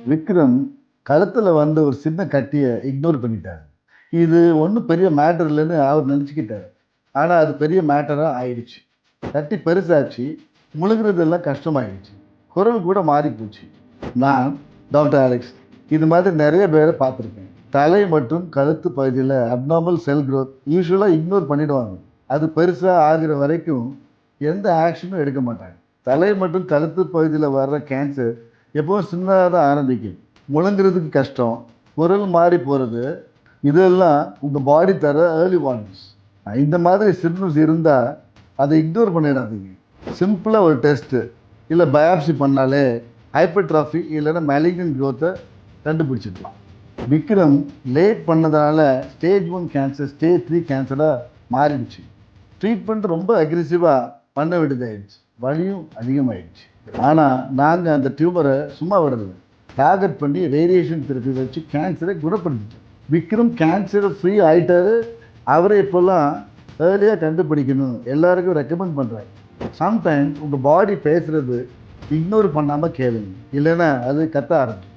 விக்ரம் கழுத்தில் வந்து ஒரு சின்ன கட்டியை இக்னோர் பண்ணிட்டார். இது ஒன்றும் பெரிய மேட்டர் இல்லைன்னு அவர் நினச்சிக்கிட்டார். ஆனால் அது பெரிய மேட்டராக ஆயிடுச்சு. கட்டி பெருசாச்சு, முழுங்குறதெல்லாம் கஷ்டமாயிடுச்சு. குரல் கூட மாறி போச்சு. நான் டாக்டர் அலெக்ஸ் இது மாதிரி நிறைய பேரை பார்த்துருக்கேன். தலை மற்றும் கழுத்து பகுதியில் அப்நார்மல் செல் க்ரோத் யூஸ்வலாக இக்னோர் பண்ணிவிடுவாங்க. அது பெருசாக ஆகிற வரைக்கும் எந்த ஆக்ஷனும் எடுக்க மாட்டாங்க. தலை மற்றும் கழுத்து பகுதியில் வர்ற கேன்சர் எப்போவும் சின்னதாக தான் ஆரம்பிக்கும். முழங்குறதுக்கு கஷ்டம், குரல் மாறி போகிறது, இதெல்லாம் உங்கள் பாடி தர ஏர்லி வார்னிங்ஸ். இந்த மாதிரி சிம்டம்ஸ் இருந்தால் அதை இக்னோர் பண்ணிடாதீங்க. சிம்பிளாக ஒரு டெஸ்ட்டு இல்லை பயாப்சி பண்ணாலே ஹைப்பர்ட்ராஃபி இல்லைன்னா மேலிக்னன்ட் க்ரோத்தை கண்டுபிடிச்சிடலாம். விக்ரம் லேட் பண்ணதுனால ஸ்டேஜ் 1 கேன்சர் ஸ்டேஜ் 3 கேன்சராக மாறிடுச்சு. ட்ரீட்மெண்ட் ரொம்ப அக்ரெசிவாக பண்ண வேண்டியதாகிடுச்சு. வலியும் அதிகமாகிடுச்சு. ஆனால் நாங்கள் அந்த டியூமரை சும்மா விடலை. டார்கெட் பண்ணி ரேடியேஷன் தெரப்பி வச்சு கேன்சரை குணப்படுத்திட்டோம். விக்ரம் கேன்சரை ஃப்ரீ ஆகிட்டாரு. அவரை இப்போல்லாம் ஏர்லியாக கண்டுபிடிக்கணும் எல்லாருக்கும் ரெக்கமெண்ட் பண்ணுறாங்க. சம்டைம்ஸ் உங்கள் பாடி பேசுகிறது இக்னோர் பண்ணாமல் கேளுங்க, இல்லைன்னா அது கத்த ஆரம்பிக்கும்.